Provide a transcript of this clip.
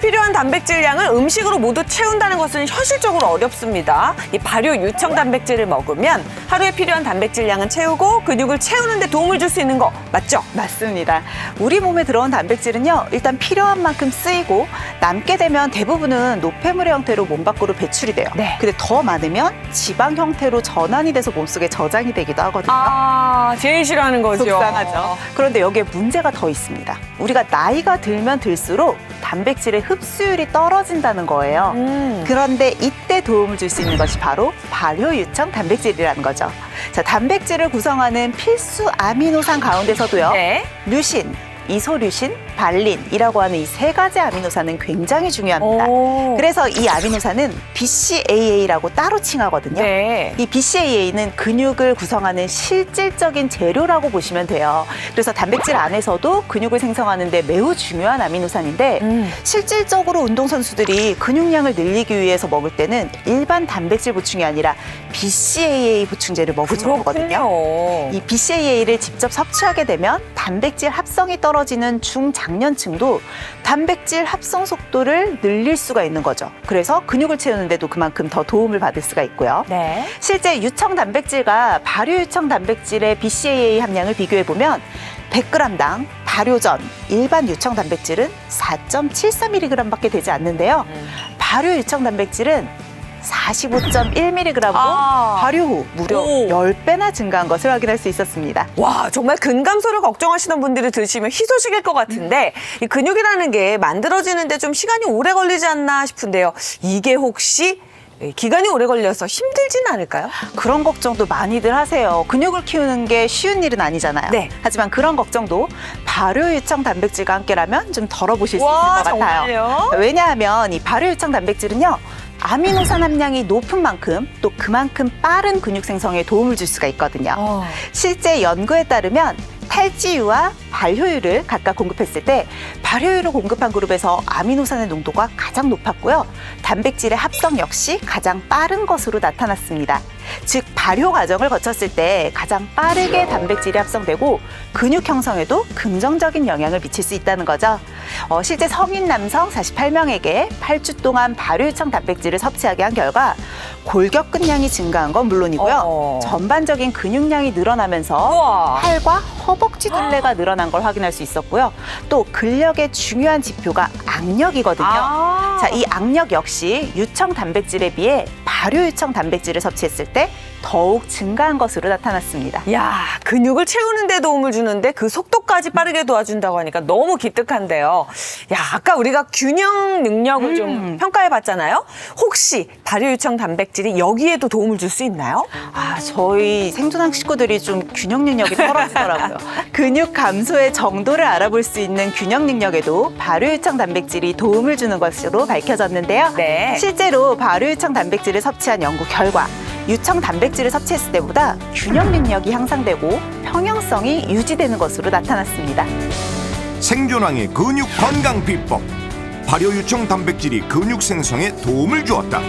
필요한 단백질량을 음식으로 모두 채운다는 것은 현실적으로 어렵습니다. 이 발효 유청 단백질을 먹으면 하루에 필요한 단백질량은 채우고 근육을 채우는 데 도움을 줄 수 있는 거 맞죠? 맞습니다. 우리 몸에 들어온 단백질은요, 일단 필요한 만큼 쓰이고 남게 되면 대부분은 노폐물의 형태로 몸 밖으로 배출이 돼요. 네. 근데 더 많으면 지방 형태로 전환이 돼서 몸속에 저장이 되기도 하거든요. 아, 제일 싫어하는 거죠. 속상하죠. 그런데 여기에 문제가 더 있습니다. 우리가 나이가 들면 들수록 단백질의 흡수율이 떨어진다는 거예요. 그런데 이때 도움을 줄 수 있는 것이 바로 발효유청 단백질이라는 거죠. 자, 단백질을 구성하는 필수 아미노산 가운데서도요. 네. 류신, 이소류신, 발린이라고 하는 이 세 가지 아미노산은 굉장히 중요합니다. 오. 그래서 이 아미노산은 BCAA라고 따로 칭하거든요. 네. 이 BCAA는 근육을 구성하는 실질적인 재료라고 보시면 돼요. 그래서 단백질 안에서도 근육을 생성하는 데 매우 중요한 아미노산인데 실질적으로 운동선수들이 근육량을 늘리기 위해서 먹을 때는 일반 단백질 보충이 아니라 BCAA 보충제를 먹으죠. 그렇군요. 이 BCAA를 직접 섭취하게 되면 단백질 합성이 떨어지는 중장년층도 단백질 합성 속도를 늘릴 수가 있는 거죠. 그래서 근육을 채우는데도 그만큼 더 도움을 받을 수가 있고요. 네. 실제 유청 단백질과 발효 유청 단백질의 BCAA 함량을 비교해 보면 100g당 발효 전 일반 유청 단백질은 4.74mg밖에 되지 않는데요. 발효 유청 단백질은 45.1mg으로 발효 후 무려 오. 10배나 증가한 것을 확인할 수 있었습니다. 와, 정말 근감소를 걱정하시는 분들이 들으시면 희소식일 것 같은데 이 근육이라는 게 만들어지는데 좀 시간이 오래 걸리지 않나 싶은데요. 이게 혹시 기간이 오래 걸려서 힘들지는 않을까요? 그런 걱정도 많이들 하세요. 근육을 키우는 게 쉬운 일은 아니잖아요. 네. 하지만 그런 걱정도 발효 유청 단백질과 함께라면 좀 덜어보실 수 있을 와, 것 같아요. 정말요? 왜냐하면 이 발효 유청 단백질은요, 아미노산 함량이 높은 만큼 또 그만큼 빠른 근육 생성에 도움을 줄 수가 있거든요. 실제 연구에 따르면 탈지유와 발효유를 각각 공급했을 때 발효유를 공급한 그룹에서 아미노산의 농도가 가장 높았고요. 단백질의 합성 역시 가장 빠른 것으로 나타났습니다. 즉 발효 과정을 거쳤을 때 가장 빠르게 단백질이 합성되고 근육 형성에도 긍정적인 영향을 미칠 수 있다는 거죠. 실제 성인 남성 48명에게 8주 동안 발효유청 단백질을 섭취하게 한 결과 골격근량이 증가한 건 물론이고요. 전반적인 근육량이 늘어나면서 우와. 팔과 허벅지 둘레가 늘어난 걸 확인할 수 있었고요. 또 근력의 중요한 지표가 악력이거든요. 자, 이 악력 역시 유청 단백질에 비해 발효 유청 단백질을 섭취했을 때 더욱 증가한 것으로 나타났습니다. 야, 근육을 채우는 데 도움을 주는데 그 속도까지 빠르게 도와준다고 하니까 너무 기특한데요. 야, 아까 우리가 균형 능력을 좀 평가해 봤잖아요. 혹시 발효 유청 단백질이 여기에도 도움을 줄 수 있나요? 저희 생존한 식구들이 좀 균형 능력이 떨어지더라고요. 근육 감소의 정도를 알아볼 수 있는 균형 능력에도 발효 유청 단백질이 도움을 주는 것으로 밝혀졌는데요. 네. 실제로 발효 유청 단백질을 섭취한 연구 결과 유청 단백질을 섭취했을 때보다 균형 능력이 향상되고 평형성이 유지되는 것으로 나타났습니다. 생존왕의 근육 건강 비법. 발효 유청 단백질이 근육 생성에 도움을 주었다.